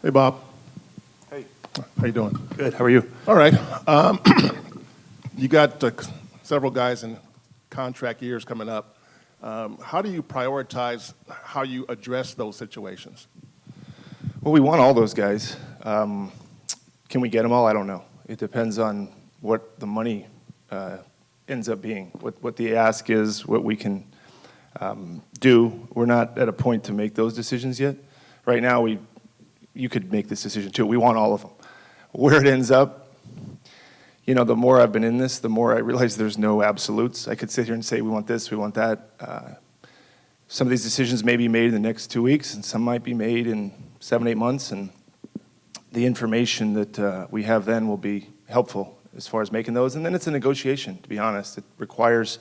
Hey, Bob. Hey, How you doing? good. How are you? All right. You got several guys in contract years coming up. How do you prioritize how you address those situations? Well, we want all those guys. Can we get them all? I don't know. It depends on what the money ends up being, what the ask is, what we can do. We're not at a point to make those decisions yet. Right now, you could make this decision too. We want all of them. Where it ends up, you know, the more I've been in this, the more I realize there's no absolutes. I could sit here and say, we want this, we want that. Some of these decisions may be made in the next 2 weeks, and some might be made in 7, 8 months, and the information that we have then will be helpful as far as making those. And then it's a negotiation, to be honest. It requires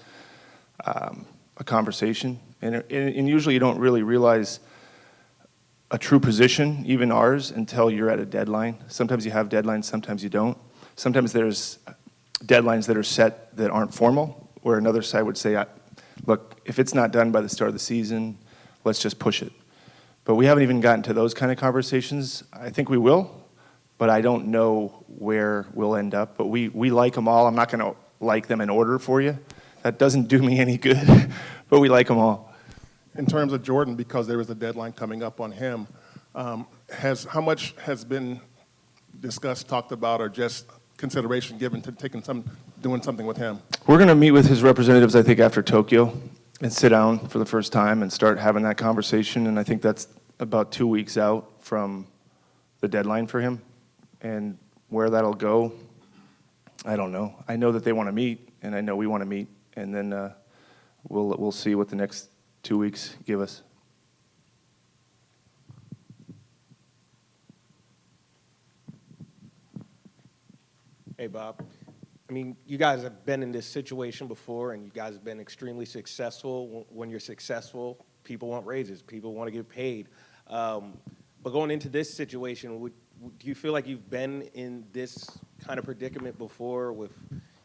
a conversation, and usually you don't really realize a true position, even ours, until you're at a deadline. Sometimes you have deadlines, sometimes you don't. Sometimes there's deadlines that are set that aren't formal, where another side would say, look, if it's not done by the start of the season, let's just push it. But we haven't even gotten to those kind of conversations. I think we will, but I don't know where we'll end up. But we like them all. I'm not going to like them in order for you. That doesn't do me any good, but we like them all. In terms of Jordan, because there is a deadline coming up on him, how much has been discussed, talked about, or just consideration given to doing something with him? We're going to meet with his representatives, I think, after Tokyo and sit down for the first time and start having that conversation. And I think that's about 2 weeks out from the deadline for him. And where that'll go, I don't know. I know that they want to meet, and I know we want to meet. And then we'll see what the next 2 weeks give us. Hey, Bob. I mean, you guys have been in this situation before, and you guys have been extremely successful. When you're successful, people want raises. People want to get paid. But going into this situation, do you feel like you've been in this kind of predicament before with,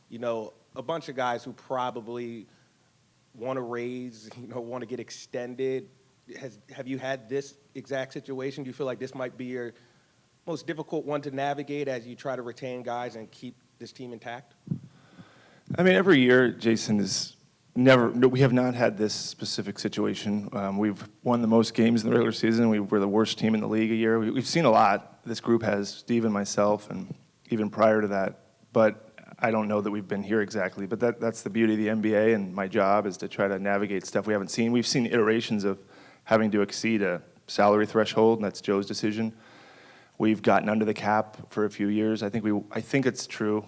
you know, a bunch of guys who probably want to raise, you know, want to get extended? Have you had this exact situation? Do you feel like this might be your most difficult one to navigate as you try to retain guys and keep this team intact? I mean, every year, Jason, we have not had this specific situation. We've won the most games in the regular season. We were the worst team in the league a year. We've seen a lot. This group has, Steve and myself, and even prior to that. But I don't know that we've been here exactly. But that's the beauty of the NBA, and my job is to try to navigate stuff we haven't seen. We've seen iterations of having to exceed a salary threshold, and that's Joe's decision. We've gotten under the cap for a few years. I think it's true.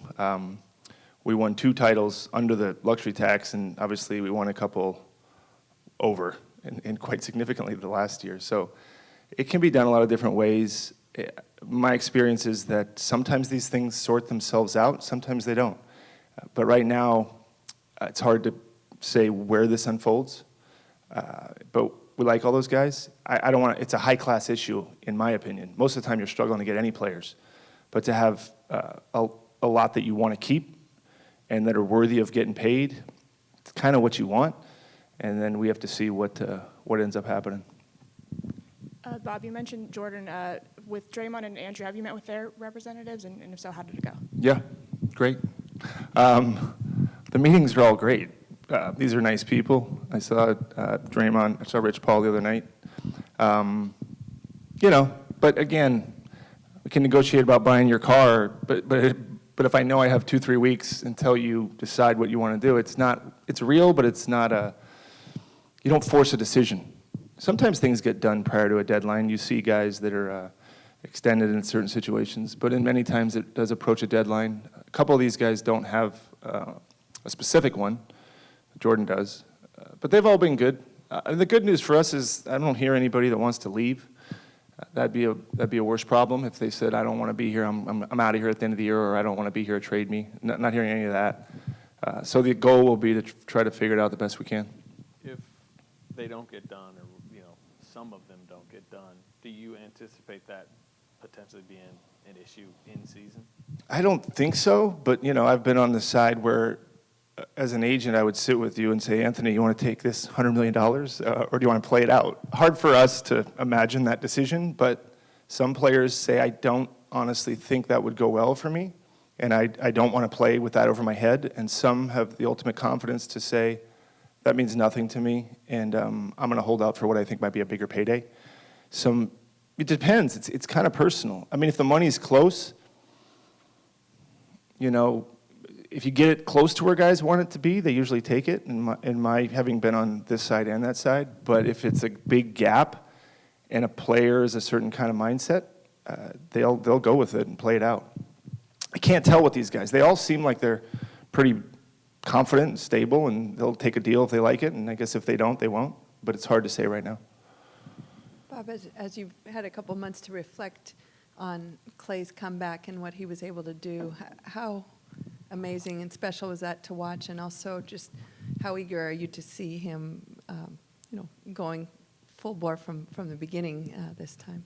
We won 2 titles under the luxury tax, and obviously we won a couple over, and quite significantly the last year. So it can be done a lot of different ways. My experience is that sometimes these things sort themselves out, sometimes they don't. But right now, it's hard to say where this unfolds. But we like all those guys. I don't want. It's a high-class issue, in my opinion. Most of the time, you're struggling to get any players, but to have a lot that you want to keep and that are worthy of getting paid, it's kind of what you want. And then we have to see what ends up happening. Bob, you mentioned Jordan. With Draymond and Andrew, have you met with their representatives? And if so, how did it go? Yeah, great. The meetings are all great. These are nice people. I saw Draymond. I saw Rich Paul the other night. You know, but again, we can negotiate about buying your car, but if I know I have 2-3 weeks until you decide what you want to do, it's real, but it's not you don't force a decision. Sometimes things get done prior to a deadline. You see guys that are extended in certain situations, but in many times it does approach a deadline. A couple of these guys don't have a specific one. Jordan does, but they've all been good. The good news for us is I don't hear anybody that wants to leave. That'd be a worse problem if they said I don't want to be here. I'm out of here at the end of the year, or I don't want to be here. Trade me. Not hearing any of that. So the goal will be to try to figure it out the best we can. If they don't get done, or some of them don't get done, do you anticipate that potentially being an issue in season? I don't think so, but I've been on the side where, as an agent, I would sit with you and say, Anthony, you want to take this $100 million, or do you want to play it out? Hard for us to imagine that decision, but Some players say, I don't honestly think that would go well for me, and I don't want to play with that over my head. And some have the ultimate confidence to say, that means nothing to me, and I'm going to hold out for what I think might be a bigger payday. It depends. It's kind of personal. I mean, if the money's close, you know, if you get it close to where guys want it to be, they usually take it, in my having been on this side and that side. But if it's a big gap and a player is a certain kind of mindset, they'll go with it and play it out. I can't tell with these guys. They all seem like they're pretty confident and stable, and they'll take a deal if they like it, and I guess if they don't, they won't. But it's hard to say right now. Bob, as you've had a couple months to reflect on Clay's comeback and what he was able to do, how amazing and special was that to watch? And also just how eager are you to see him, going full bore from the beginning this time?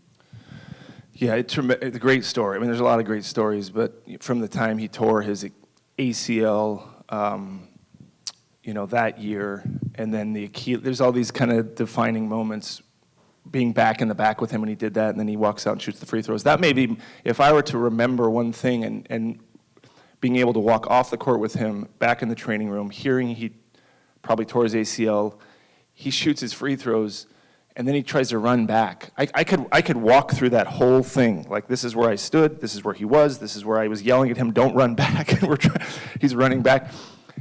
Yeah, it's a great story. I mean, there's a lot of great stories, but from the time he tore his ACL, that year, and then the Achilles, there's all these kind of defining moments, being back in the back with him when he did that, and then he walks out and shoots the free throws. That may be, if I were to remember one thing, and being able to walk off the court with him back in the training room, hearing he probably tore his ACL, he shoots his free throws, and then he tries to run back. I could walk through that whole thing. Like, this is where I stood, this is where he was, this is where I was yelling at him, don't run back, and he's running back.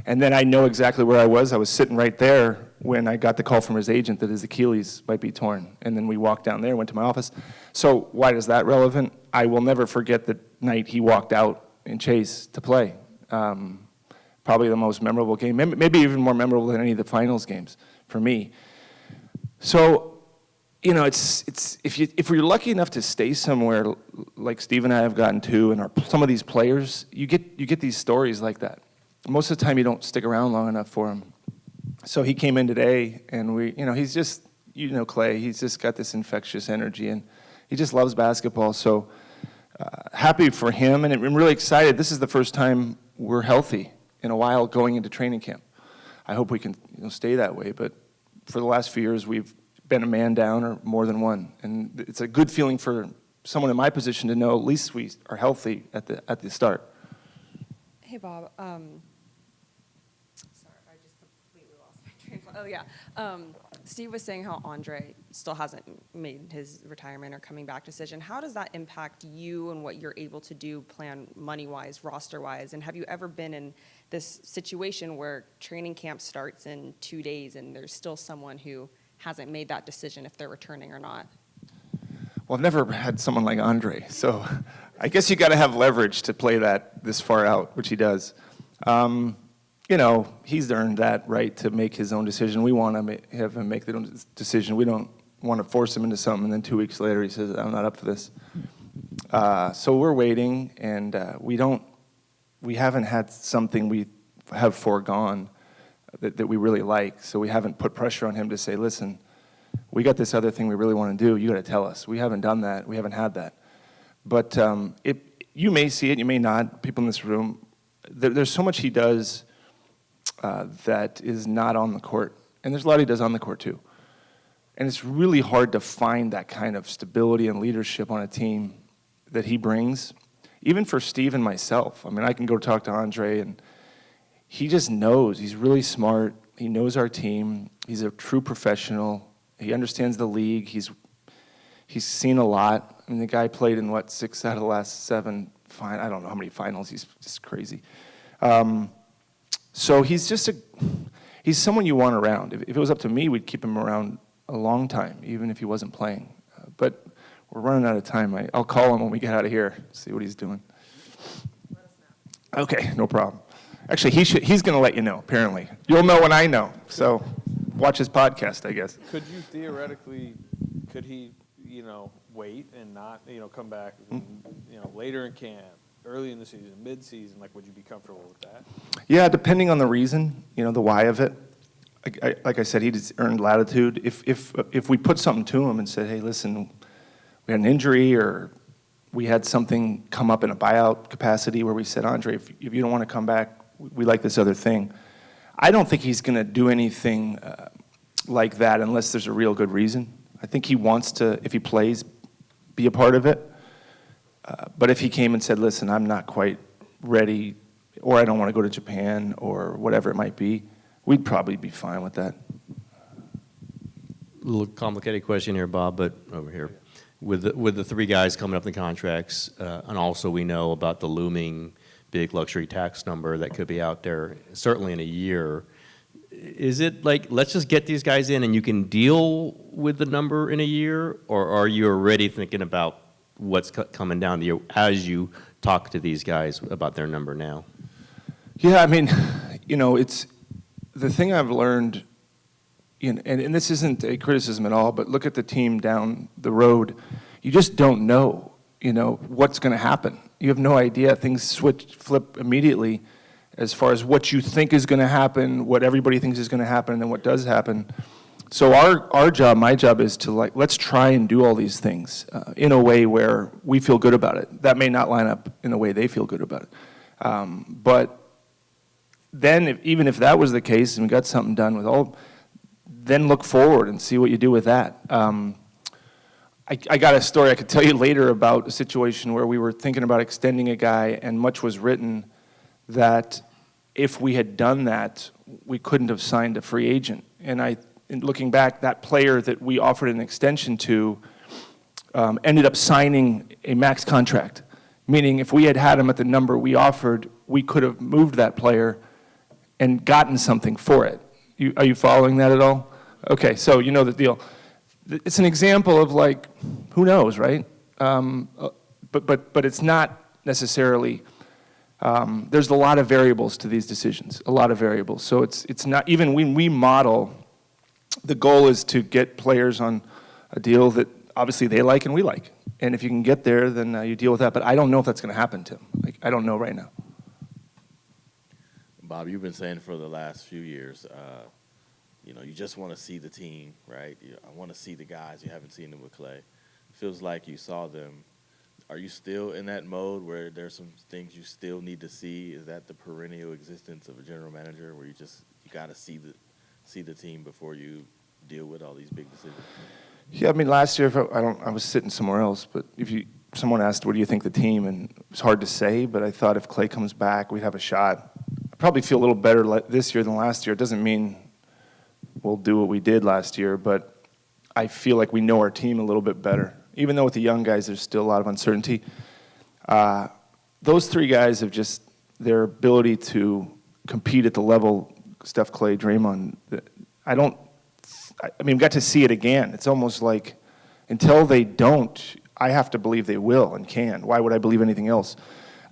And then I know exactly where I was. I was sitting right there when I got the call from his agent that his Achilles might be torn. And then we walked down there, went to my office. So why is that relevant? I will never forget the night he walked out in Chase to play. Probably the most memorable game, maybe even more memorable than any of the finals games for me. So, it's if we're lucky enough to stay somewhere like Steve and I have gotten to, and some of these players, you get these stories like that. Most of the time, you don't stick around long enough for him. So he came in today, and he's just, Clay, he's just got this infectious energy, and he just loves basketball. So happy for him, and I'm really excited. This is the first time we're healthy in a while going into training camp. I hope we can stay that way, but for the last few years, we've been a man down or more than one, and it's a good feeling for someone in my position to know at least we are healthy at the start. Hey, Bob. Sorry, I just completely lost my train of thought. Oh, yeah. Steve was saying how Andre still hasn't made his retirement or coming back decision. How does that impact you and what you're able to do, plan money-wise, roster-wise? And have you ever been in this situation where training camp starts in 2 days and there's still someone who hasn't made that decision if they're returning or not? Well, I've never had someone like Andre, so I guess you got to have leverage to play that this far out, which he does. He's earned that right to make his own decision. We want to have him make the own decision. We don't want to force him into something, and then 2 weeks later he says, I'm not up for this. So we're waiting, and we haven't had something we have foregone that we really like, so we haven't put pressure on him to say, listen, we got this other thing we really want to do, you got to tell us. We haven't done that, we haven't had that. But you may see it, you may not, people in this room, there's so much he does that is not on the court, and there's a lot he does on the court too. And it's really hard to find that kind of stability and leadership on a team that he brings, even for Steve and myself. I mean, I can go talk to Andre, and he just knows. He's really smart. He knows our team. He's a true professional. He understands the league. He's seen a lot. I mean, the guy played in, 6 out of the last 7 I don't know how many finals. He's just crazy. So he's someone you want around. If it was up to me, we'd keep him around a long time, even if he wasn't playing. But we're running out of time. I'll call him when we get out of here, see what he's doing. Let us know. Okay, no problem. Actually, he's going to let you know, apparently. You'll know when I know. So watch his podcast, I guess. Could you theoretically, could he, wait and not, come back, later in camp, early in the season, mid-season? Like, would you be comfortable with that? Yeah, depending on the reason, the why of it. Like I said, he's earned latitude. If we put something to him and said, hey, listen, we had an injury or we had something come up in a buyout capacity where we said, Andre, if you don't want to come back, we like this other thing. I don't think he's going to do anything like that unless there's a real good reason. I think he wants to, if he plays, be a part of it. But if he came and said, listen, I'm not quite ready, or I don't want to go to Japan, or whatever it might be, we'd probably be fine with that. Little complicated question here, Bob, but over here. With the three guys coming up in the contracts, and also we know about the looming big luxury tax number that could be out there, certainly in a year. Is it like, let's just get these guys in and you can deal with the number in a year? Or are you already thinking about what's coming down the year as you talk to these guys about their number now? Yeah, I mean, you know, it's the thing I've learned, and this isn't a criticism at all, but look at the team down the road. You just don't know, what's going to happen. You have no idea. Things flip immediately as far as what you think is going to happen, what everybody thinks is going to happen, and then what does happen. So our job, my job, is to let's try and do all these things in a way where we feel good about it. That may not line up in the way they feel good about it. But then, even if that was the case and we got something done with all, then look forward and see what you do with that. I got a story I could tell you later about a situation where we were thinking about extending a guy, and much was written that if we had done that, we couldn't have signed a free agent. And looking back, that player that we offered an extension to ended up signing a max contract, meaning if we had had him at the number we offered, we could have moved that player and gotten something for it. Are you following that at all? Okay, so you know the deal. It's an example of who knows, right? But it's not necessarily. There's a lot of variables to these decisions, a lot of variables. So it's not, even when we model, the goal is to get players on a deal that obviously they like and we like. And if you can get there, then you deal with that. But I don't know if that's going to happen, Tim. I don't know right now. Bob, you've been saying for the last few years, you just want to see the team, right? I want to see the guys. You haven't seen them with Clay. It feels like you saw them. Are you still in that mode where there's some things you still need to see? Is that the perennial existence of a general manager where you got to see the team before you deal with all these big decisions? Yeah, I mean, last year, I was sitting somewhere else, but someone asked, what do you think of the team? And it was hard to say, but I thought if Clay comes back, we'd have a shot. I probably feel a little better this year than last year. It doesn't mean we'll do what we did last year, but I feel like we know our team a little bit better. Even though with the young guys, there's still a lot of uncertainty. Those three guys have just their ability to compete at the level, Steph, Clay, Draymond. We got to see it again. It's almost like until they don't, I have to believe they will and can. Why would I believe anything else?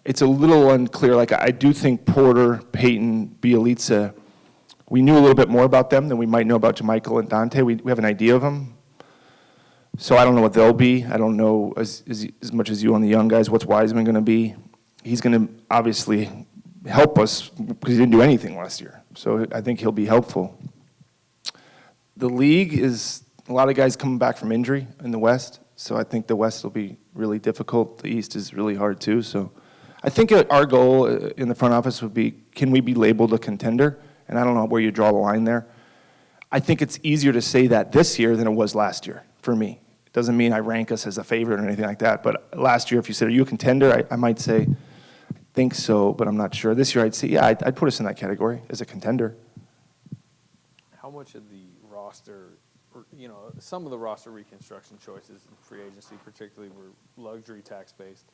It's a little unclear. I do think Porter, Peyton, Bielitsa, we knew a little bit more about them than we might know about JaMychal and Dante. We have an idea of them. So I don't know what they'll be. I don't know as much as you on the young guys. What's Wiseman going to be? He's going to obviously help us because he didn't do anything last year. So I think he'll be helpful. The league is a lot of guys coming back from injury in the West. So I think the West will be really difficult. The East is really hard too. So I think our goal in the front office would be, can we be labeled a contender? And I don't know where you draw the line there. I think it's easier to say that this year than it was last year for me. It doesn't mean I rank us as a favorite or anything like that. But last year, if you said, are you a contender? I might say, I think so, but I'm not sure. This year, I'd say, yeah, I'd put us in that category as a contender. How much of the roster, some of the roster reconstruction choices in free agency particularly were luxury tax-based,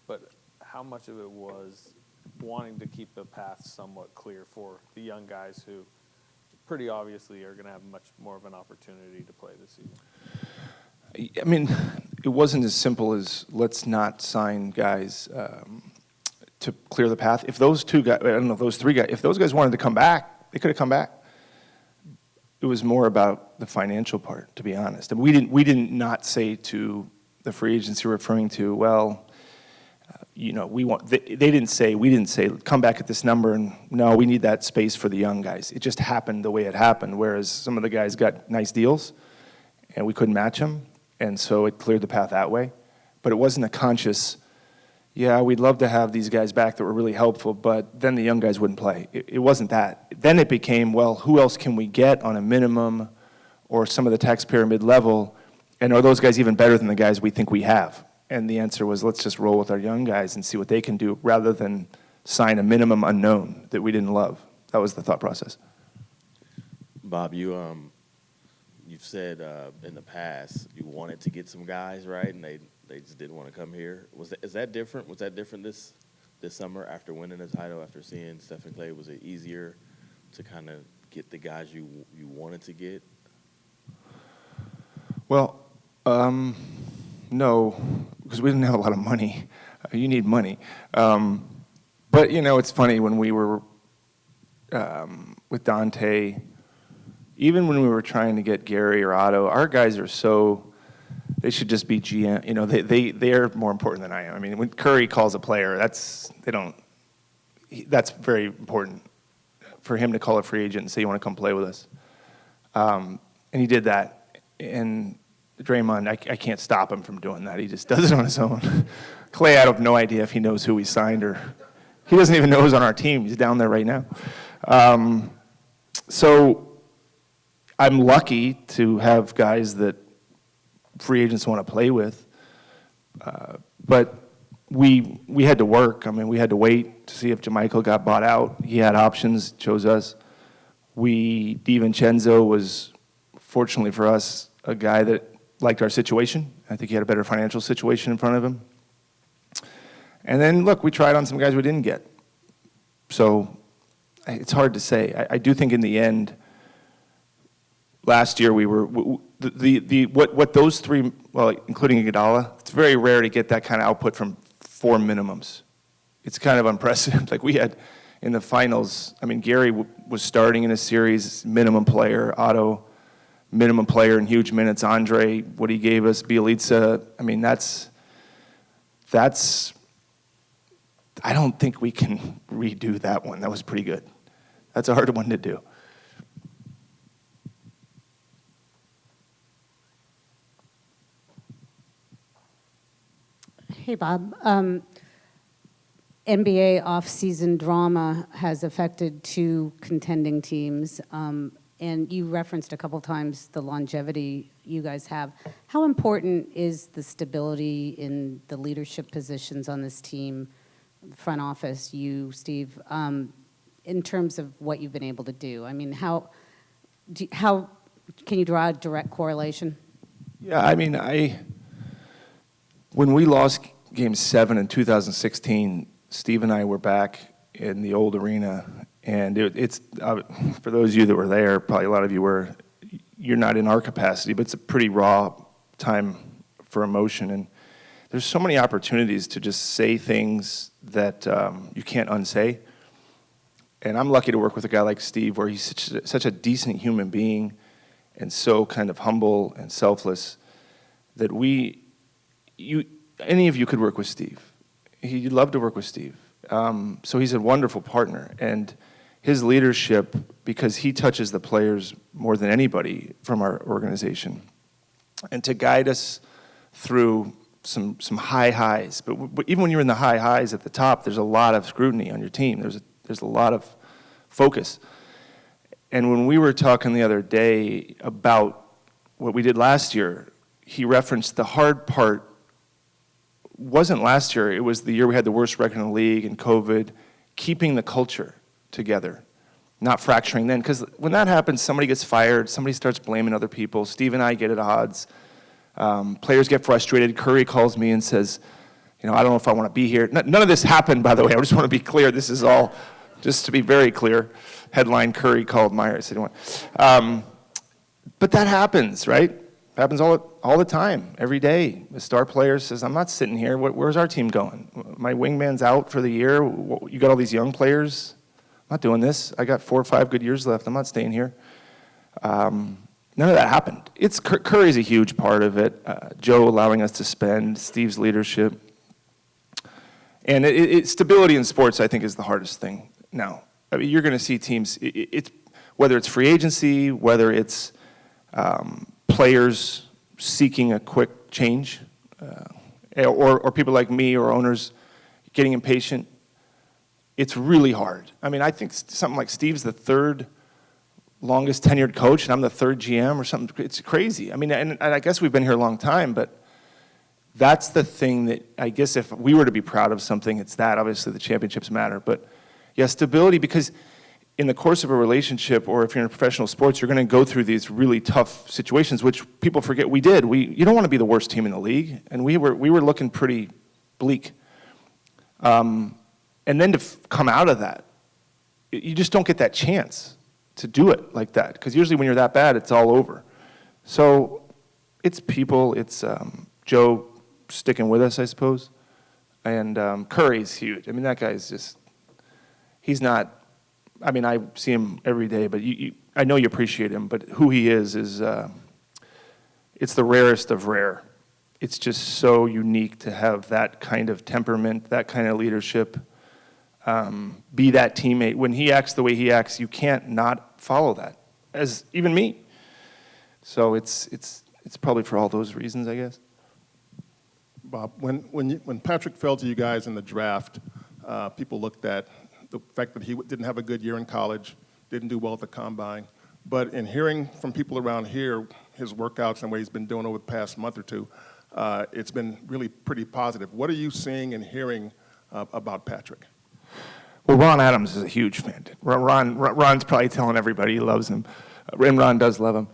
but how much of it was wanting to keep the path somewhat clear for the young guys who pretty obviously are going to have much more of an opportunity to play this season? I mean, it wasn't as simple as let's not sign guys to clear the path. If those two guys, those three guys, if those guys wanted to come back, they could have come back. It was more about the financial part, to be honest. And we didn't not say to the free agents you're referring to, well, we want. We didn't say come back at this number, and no, we need that space for the young guys. It just happened the way it happened. Whereas some of the guys got nice deals, and we couldn't match them, and so it cleared the path that way. But it wasn't a conscious. Yeah, we'd love to have these guys back that were really helpful, but then the young guys wouldn't play. It wasn't that. Then it became, well, who else can we get on a minimum or some of the tax pyramid level And are those guys even better than the guys we think we have? And the answer was, let's just roll with our young guys and see what they can do rather than sign a minimum unknown that we didn't love. That was the thought process. Bob, you've said in the past you wanted to get some guys, right, and they just didn't want to come here. Is that different? Was that different this summer after winning the title, after seeing Stephen Clay? Was it easier to kind of get the guys you wanted to get? Well, no, because we didn't have a lot of money. You need money. But, it's funny, when we were with Dante, even when we were trying to get Gary or Otto, our guys are they should just be GM. They're more important than I am. I mean, when Curry calls a player, that's very important for him to call a free agent and say, you want to come play with us. And he did that. And Draymond, I can't stop him from doing that. He just does it on his own. Clay, I have no idea if he knows who he signed, or he doesn't even know who's on our team. He's down there right now. So I'm lucky to have guys that free agents want to play with. But we had to work. I mean, we had to wait to see if JaMychal got bought out. He had options, chose us. DiVincenzo was, fortunately for us, a guy that liked our situation. I think he had a better financial situation in front of him. And then, look, we tried on some guys we didn't get. So it's hard to say. I do think in the end, last year we were what those three, well, including Iguodala, it's very rare to get that kind of output from 4 minimums. It's kind of unprecedented. Like we had in the finals, I mean, Gary was starting in a series, minimum player, Otto, minimum player in huge minutes, Andre, what he gave us, Bielitsa. I mean, that's I don't think we can redo that one. That was pretty good. That's a hard one to do. Hey, Bob. NBA off-season drama has affected 2 contending teams, and you referenced a couple times the longevity you guys have. How important is the stability in the leadership positions on this team, front office, you, Steve, in terms of what you've been able to do? I mean, how can you draw a direct correlation? Yeah, I mean, when we lost Game 7 in 2016, Steve and I were back in the old arena, and it's for those of you that were there, probably a lot of you were, you're not in our capacity, but it's a pretty raw time for emotion, and there's so many opportunities to just say things that you can't unsay. And I'm lucky to work with a guy like Steve, where he's such a decent human being and so kind of humble and selfless that any of you could work with Steve. You'd love to work with Steve. So he's a wonderful partner. And his leadership, because he touches the players more than anybody from our organization, and to guide us through some high highs. But even when you're in the high highs at the top, there's a lot of scrutiny on your team. There's a lot of focus. And when we were talking the other day about what we did last year, he referenced the hard part wasn't last year. It was the year we had the worst record in the league and COVID, keeping the culture together, not fracturing then. Because when that happens, somebody gets fired, somebody starts blaming other people. Steve and I get at odds. Players get frustrated. Curry calls me and says, I don't know if I want to be here. None of this happened, by the way. I just want to be clear. This is all, just to be very clear. Headline, Curry called Myers. But that happens, right? It happens all the time, every day. The star player says, I'm not sitting here. Where's our team going? My wingman's out for the year. You got all these young players. I'm not doing this. I got 4 or 5 good years left. I'm not staying here. None of that happened. Curry's a huge part of it. Joe allowing us to spend, Steve's leadership. And stability in sports, I think, is the hardest thing now. I mean, you're going to see teams, whether it's free agency, whether it's players seeking a quick change, or people like me or owners getting impatient. It's really hard. I mean, I think something like Steve's the 3rd longest tenured coach, and I'm the third GM or something. It's crazy. I mean, and I guess we've been here a long time, but that's the thing that I guess if we were to be proud of something, it's that. Obviously, the championships matter, but yeah, stability, because in the course of a relationship, or if you're in professional sports, you're going to go through these really tough situations, which people forget we did. You don't want to be the worst team in the league, and we were looking pretty bleak. And then to come out of that, you just don't get that chance to do it like that, because usually when you're that bad, it's all over. So it's people, it's Joe sticking with us, I suppose, and Curry's huge. I mean, that guy's just, he's not, I mean, I see him every day, but I know you appreciate him, but who he is it's the rarest of rare. It's just so unique to have that kind of temperament, that kind of leadership, be that teammate. When he acts the way he acts, you can't not follow that, as even me. So it's probably for all those reasons, I guess. Bob, when Patrick fell to you guys in the draft, people looked at the fact that he didn't have a good year in college, didn't do well at the combine. But in hearing from people around here, his workouts and what he's been doing over the past month or two, it's been really pretty positive. What are you seeing and hearing about Patrick? Well, Ron Adams is a huge fan. Ron's probably telling everybody he loves him, and Ron does love him.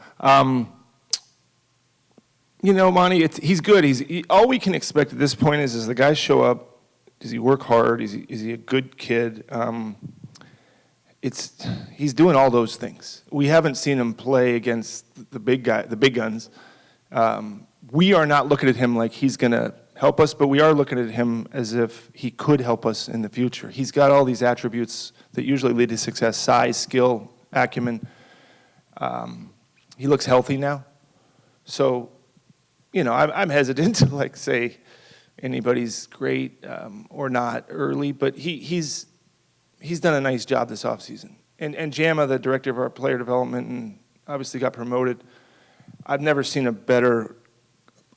You know, Monty, he's good. All we can expect at this point is the guys show up. Does he work hard? Is he a good kid? He's doing all those things. We haven't seen him play against the big guns. We are not looking at him like he's going to help us, but we are looking at him as if he could help us in the future. He's got all these attributes that usually lead to success: size, skill, acumen. He looks healthy now. So, you know, I'm hesitant to say anybody's great or not early, but he's done a nice job this offseason. And Jama, the director of our player development, and obviously got promoted. I've never seen a better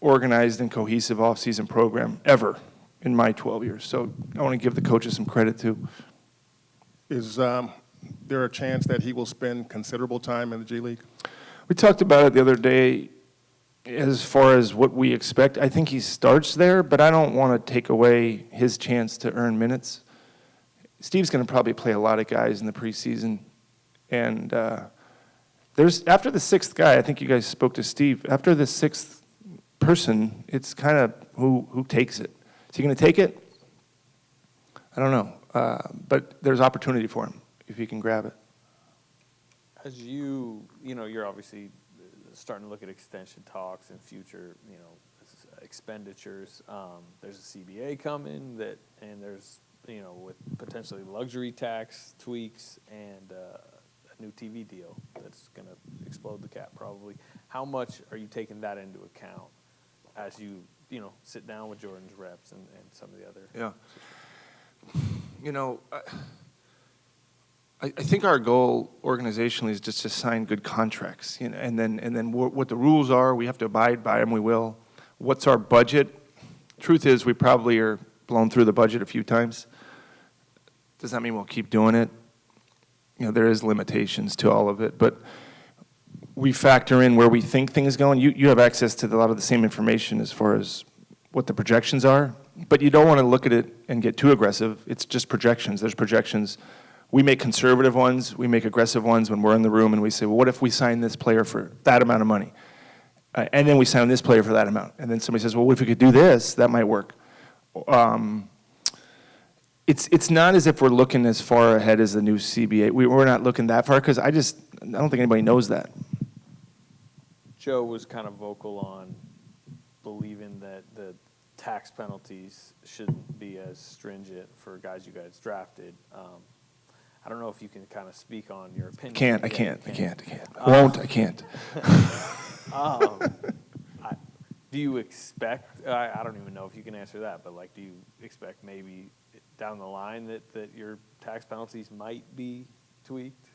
organized and cohesive offseason program ever in my 12 years. So I want to give the coaches some credit too. Is there a chance that he will spend considerable time in the G League? We talked about it the other day. As far as what we expect, I think he starts there, but I don't want to take away his chance to earn minutes. Steve's going to probably play a lot of guys in the preseason, and after the sixth guy, I think you guys spoke to Steve. After the sixth person, it's kind of who takes it. Is he going to take it? I don't know, but there's opportunity for him if he can grab it. As you're obviously starting to look at extension talks and future, expenditures. There's a CBA coming and there's, with potentially luxury tax tweaks and a new TV deal that's going to explode the cap probably. How much are you taking that into account as you sit down with Jordan's reps and some of the other? Yeah. I think our goal organizationally is just to sign good contracts, and then what the rules are, we have to abide by them. We will. What's our budget? Truth is, we probably are blown through the budget a few times. Does that mean we'll keep doing it? There is limitations to all of it, but we factor in where we think things going. You have access to a lot of the same information as far as what the projections are, but you don't want to look at it and get too aggressive. It's just projections. There's projections. We make conservative ones, we make aggressive ones when we're in the room and we say, well, what if we sign this player for that amount of money? And then we sign this player for that amount. And then somebody says, well, what if we could do this? That might work. It's not as if we're looking as far ahead as the new CBA. We're not looking that far because I don't think anybody knows that. Joe was kind of vocal on believing that the tax penalties shouldn't be as stringent for guys you guys drafted. I don't know if you can kind of speak on your opinion. I can't. I can't. Do you expect, I don't even know if you can answer that, but do you expect maybe down the line that your tax penalties might be tweaked?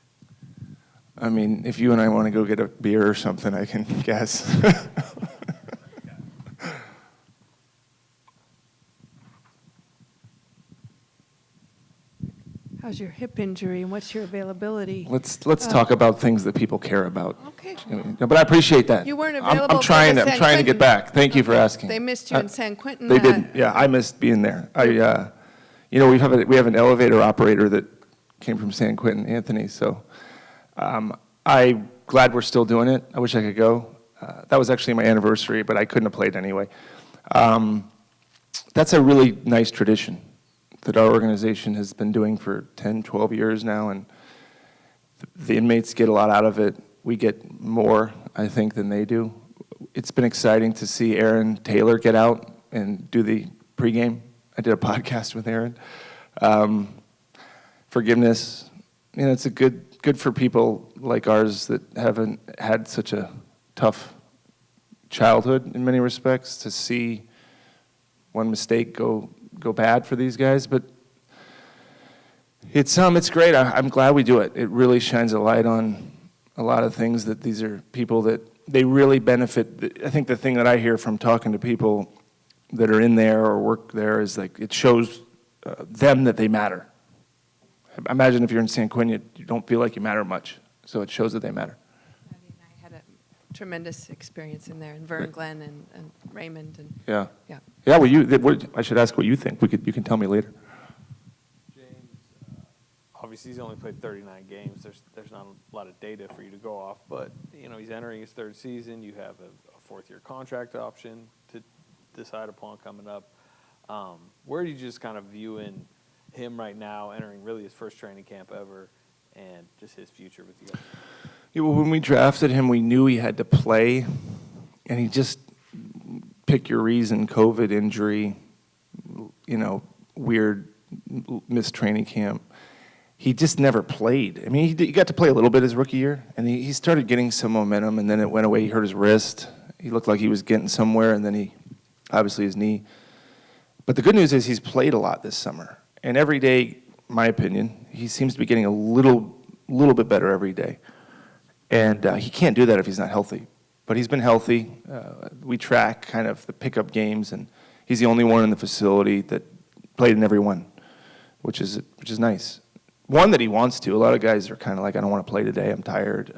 I mean, if you and I want to go get a beer or something, I can guess. How How's your hip injury and what's your availability? Let's talk about things that people care about. Okay. But I appreciate that. You weren't I'm available for trying the to, I'm San trying to Quentin. get back. Thank you for asking. They missed you in San Quentin. They did. Yeah, I missed being there. We have an elevator operator that came from San Quentin, Anthony. So I'm glad we're still doing it. I wish I could go. That was actually my anniversary, but I couldn't have played anyway. That's a really nice tradition that our organization has been doing for 10, 12 years now, and the inmates get a lot out of it. We get more, I think, than they do. It's been exciting to see Aaron Taylor get out and do the pregame. I did a podcast with Aaron. Forgiveness, it's a good for people like ours that haven't had such a tough childhood in many respects to see one mistake go bad for these guys, but it's great. I'm glad we do it. It really shines a light on a lot of things that these are people that they really benefit. I think the thing that I hear from talking to people that are in there or work there is like it shows them that they matter. Imagine if you're in San Quentin, you don't feel like you matter much, so it shows that they matter. Maddie and I had a tremendous experience in there, and Vern Glenn and Raymond and Yeah. yeah. Yeah. Well, I should ask what you think. You can tell me later. James, obviously he's only played 39 games. There's not a lot of data for you to go off, but he's entering his third season. You have a fourth-year contract option to decide upon coming up. Where do you just kind of view in him right now, entering really his first training camp ever, and just his future with you guys? Yeah, well, when we drafted him, we knew he had to play, and he just pick your reason: COVID injury, weird missed training camp. He just never played. I mean, he got to play a little bit his rookie year, and he started getting some momentum, and then it went away. He hurt his wrist. He looked like he was getting somewhere, and then obviously his knee. But the good news is he's played a lot this summer. And every day, my opinion, he seems to be getting a little bit better every day. And he can't do that if he's not healthy. But he's been healthy. We track kind of the pickup games, and he's the only one in the facility that played in every one, which is nice. One, that he wants to. A lot of guys are kind of like, I don't want to play today, I'm tired.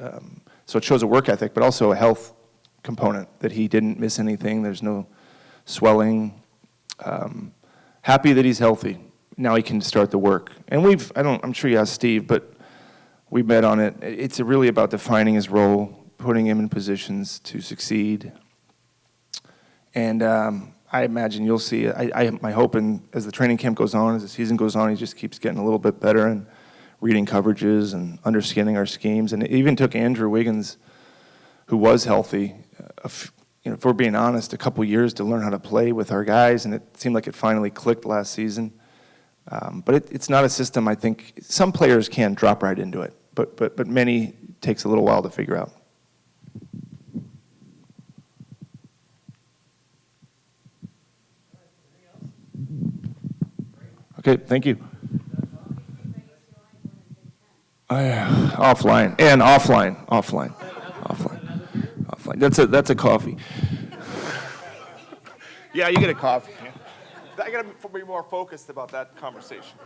So it shows a work ethic, but also a health component, that he didn't miss anything. There's no swelling. Happy that he's healthy. Now he can start the work. And I'm sure you asked Steve, but we met on it. It's really about defining his role, putting him in positions to succeed. And I imagine you'll see it. My hope, as the training camp goes on, as the season goes on, he just keeps getting a little bit better and reading coverages and understanding our schemes. And it even took Andrew Wiggins, who was healthy, if we're being honest, a couple years to learn how to play with our guys, and it seemed like it finally clicked last season. But it's not a system. I think some players can drop right into it, but many takes a little while to figure out. Okay, thank you. Offline. That's a coffee. Yeah, you get a coffee. I got to be more focused about that conversation.